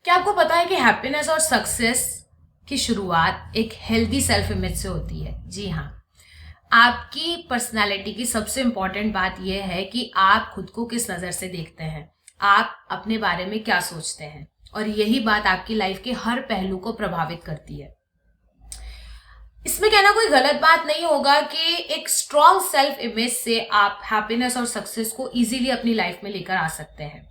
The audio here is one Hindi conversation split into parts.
क्या आपको पता है कि हैप्पीनेस और सक्सेस की शुरुआत एक हेल्दी सेल्फ इमेज से होती है? जी हाँ। आपकी पर्सनालिटी की सबसे इंपॉर्टेंट बात यह है कि आप खुद को किस नज़र से देखते हैं, आप अपने बारे में क्या सोचते हैं, और यही बात आपकी लाइफ के हर पहलू को प्रभावित करती है। इसमें कहना कोई गलत बात नहीं होगा कि एक स्ट्रॉन्ग सेल्फ इमेज से आप हैप्पीनेस और सक्सेस को इजीली अपनी लाइफ में लेकर आ सकते हैं।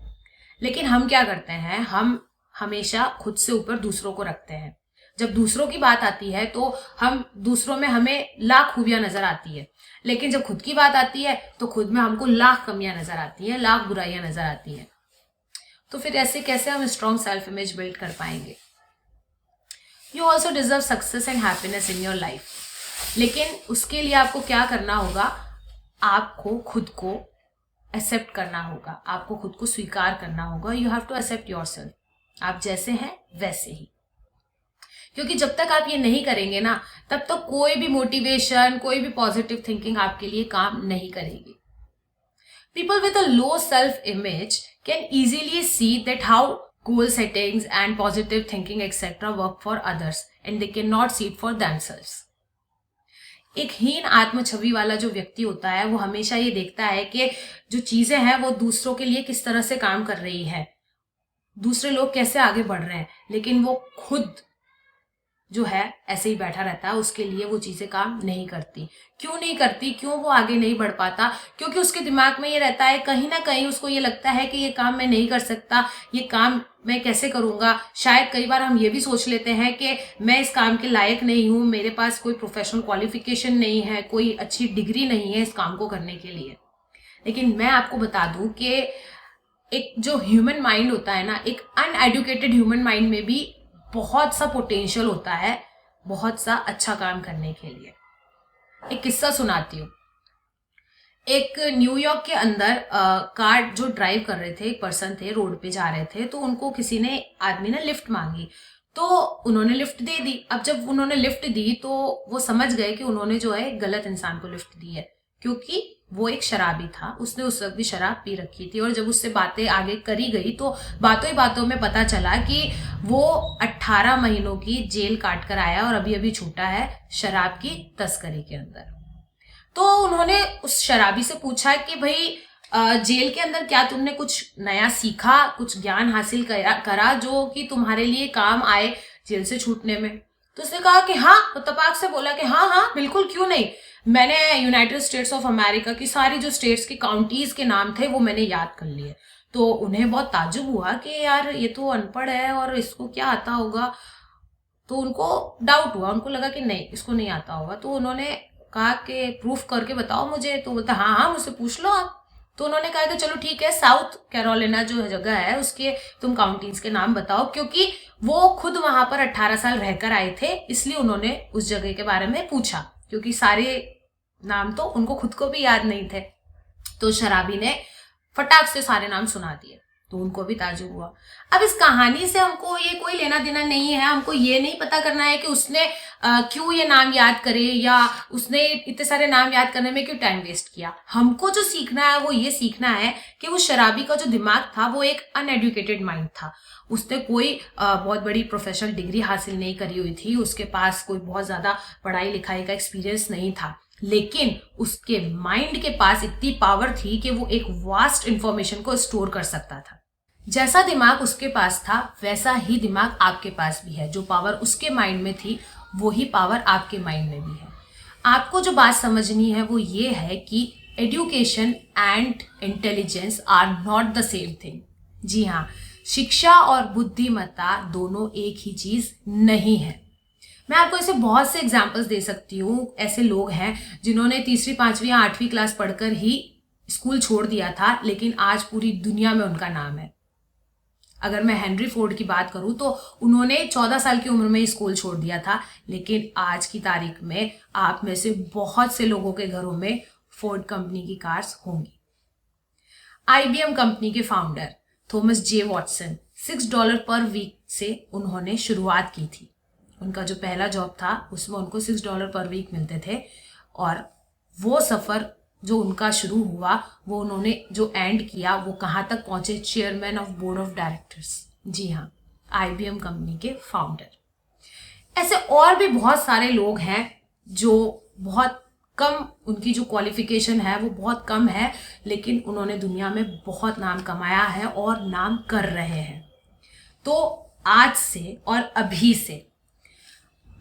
लेकिन हम क्या करते हैं, हम हमेशा खुद से ऊपर दूसरों को रखते हैं। जब दूसरों की बात आती है तो हम दूसरों में हमें लाख खूबियां नजर आती है, लेकिन जब खुद की बात आती है तो खुद में हमको लाख कमियां नजर आती हैं, लाख बुराइयां नजर आती हैं। तो फिर ऐसे कैसे हम स्ट्रॉन्ग सेल्फ इमेज बिल्ड कर पाएंगे? You also deserve success and happiness in your life, लेकिन उसके लिए आपको क्या करना होगा? आपको खुद को एक्सेप्ट करना होगा, आपको खुद को स्वीकार करना होगा। You have to accept yourself, आप जैसे हैं वैसे ही। क्योंकि जब तक आप ये नहीं करेंगे ना, तब तक तो कोई भी मोटिवेशन, कोई भी पॉजिटिव थिंकिंग आपके लिए काम नहीं करेगी। People with a low self image can easily see that how goal settings and positive thinking etc work for others and they cannot see it for themselves. एक हीन आत्म छवि वाला जो व्यक्ति होता है वो हमेशा ये देखता है कि जो चीजें हैं वो दूसरों के लिए किस तरह से काम कर रही है, दूसरे लोग कैसे आगे बढ़ रहे हैं, लेकिन वो खुद जो है ऐसे ही बैठा रहता है, उसके लिए वो चीजें काम नहीं करती। क्यों नहीं करती? क्यों वो आगे नहीं बढ़ पाता? क्योंकि उसके दिमाग में ये रहता है, कहीं ना कहीं उसको ये लगता है कि ये काम मैं नहीं कर सकता, ये काम मैं कैसे करूंगा। शायद कई बार हम ये भी सोच लेते हैं कि मैं इस काम के लायक नहीं हूं, मेरे पास कोई प्रोफेशनल क्वालिफिकेशन नहीं है, कोई अच्छी डिग्री नहीं है इस काम को करने के लिए। लेकिन मैं आपको बता दूं कि एक जो ह्यूमन माइंड होता है ना, एक अनएडुकेटेड ह्यूमन माइंड में भी बहुत सा पोटेंशियल होता है, बहुत सा अच्छा काम करने के लिए। एक किस्सा सुनाती हूँ। एक न्यूयॉर्क के अंदर कार जो ड्राइव कर रहे थे, एक पर्सन थे, रोड पे जा रहे थे, तो उनको किसी ने, आदमी ने लिफ्ट मांगी, तो उन्होंने लिफ्ट दे दी। अब जब उन्होंने लिफ्ट दी तो वो समझ गए कि उन्होंने जो है गलत इंसान को लिफ्ट दी है, क्योंकि वो एक शराबी था, उसने उस वक्त भी शराब पी रखी थी। और जब उससे बातें आगे करी गई तो बातों ही बातों में पता चला कि वो 18 महीनों की जेल काट कर आया और अभी अभी छूटा है शराब की तस्करी के अंदर। तो उन्होंने उस शराबी से पूछा कि भाई जेल के अंदर क्या तुमने कुछ नया सीखा, कुछ ज्ञान हासिल करा जो कि तुम्हारे लिए काम आए जेल से छूटने में? तो उसने कहा कि हाँ, तो तपाक से बोला कि हाँ हाँ बिल्कुल, क्यों नहीं। मैंने यूनाइटेड स्टेट्स ऑफ अमेरिका की सारी जो स्टेट्स के काउंटीज के नाम थे वो मैंने याद कर लिए। तो उन्हें बहुत ताज्जुब हुआ कि यार ये तो अनपढ़ है और इसको क्या आता होगा। तो उनको डाउट हुआ, उनको लगा कि नहीं, इसको नहीं आता होगा। तो उन्होंने कहा कि प्रूफ करके बताओ मुझे। तो बोलता हाँ हाँ, मुझसे पूछ लो आप। तो उन्होंने कहा कि चलो ठीक है, साउथ कैरोलिना जो जगह है उसके तुम काउंटीज के नाम बताओ, क्योंकि वो खुद वहां पर 18 साल रहकर आए थे, इसलिए उन्होंने उस जगह के बारे में पूछा, क्योंकि सारे नाम तो उनको खुद को भी याद नहीं थे। तो शराबी ने फटाक से सारे नाम सुना दिए, तो उनको भी ताजुब हुआ। अब इस कहानी से हमको ये कोई लेना देना नहीं है, हमको ये नहीं पता करना है कि उसने क्यों ये नाम याद करे या उसने इतने सारे नाम याद करने में क्यों टाइम वेस्ट किया। हमको जो सीखना है वो ये सीखना है कि वो शराबी का जो दिमाग था वो एक अनएडुकेटेड माइंड था। उसने कोई बहुत बड़ी प्रोफेशनल डिग्री हासिल नहीं करी हुई थी, उसके पास कोई बहुत ज्यादा पढ़ाई लिखाई का एक्सपीरियंस नहीं था, लेकिन उसके माइंड के पास इतनी पावर थी कि वो एक वास्ट इंफॉर्मेशन को स्टोर कर सकता था। जैसा दिमाग उसके पास था वैसा ही दिमाग आपके पास भी है। जो पावर उसके माइंड में थी वही पावर आपके माइंड में भी है। आपको जो बात समझनी है वो ये है कि education and intelligence are not the same thing. जी हाँ, शिक्षा और बुद्धिमत्ता दोनों एक ही चीज नहीं है। मैं आपको ऐसे बहुत से एग्जाम्पल्स दे सकती हूँ। ऐसे लोग हैं जिन्होंने 3री 5वीं या 8वीं क्लास पढ़कर ही स्कूल छोड़ दिया था, लेकिन आज पूरी दुनिया में उनका नाम है। अगर मैं हेनरी फोर्ड की बात करूं तो उन्होंने 14 साल की उम्र में ही स्कूल छोड़ दिया था, लेकिन आज की तारीख में आप में से बहुत से लोगों के घरों में फोर्ड कंपनी की कार्स होंगी। आईबीएम कंपनी के founder Thomas J Watson $6 per week से उन्होंने शुरुआत की थी। उनका जो पहला जॉब था उसमें उनको $6 पर वीक मिलते थे, और वो सफर जो उनका शुरू हुआ वो उन्होंने जो एंड किया वो कहाँ तक पहुंचे, chairman of board of directors. जी हाँ, IBM कंपनी के फाउंडर। ऐसे और भी बहुत सारे लोग हैं जो बहुत कम, उनकी जो क्वालिफिकेशन है वो बहुत कम है, लेकिन उन्होंने दुनिया में बहुत नाम कमाया है और नाम कर रहे हैं। तो आज से और अभी से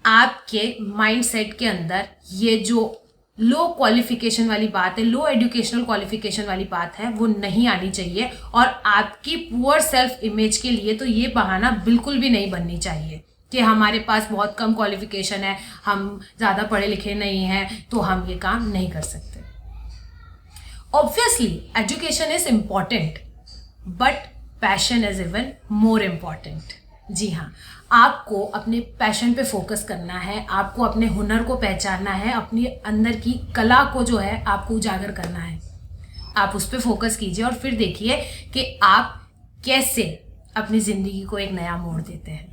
आपके माइंडसेट के अंदर ये जो लो क्वालिफिकेशन वाली बात है, लो एजुकेशनल क्वालिफिकेशन वाली बात है, वो नहीं आनी चाहिए। और आपकी पुअर सेल्फ इमेज के लिए तो ये बहाना बिल्कुल भी नहीं बननी चाहिए कि हमारे पास बहुत कम क्वालिफिकेशन है, हम ज़्यादा पढ़े लिखे नहीं हैं, तो हम ये काम नहीं कर सकते। Obviously education is important, but passion is even more important. जी हाँ, आपको अपने पैशन पे फोकस करना है, आपको अपने हुनर को पहचानना है, अपनी अंदर की कला को जो है आपको उजागर करना है। आप उस पर फोकस कीजिए और फिर देखिए कि आप कैसे अपनी ज़िंदगी को एक नया मोड़ देते हैं।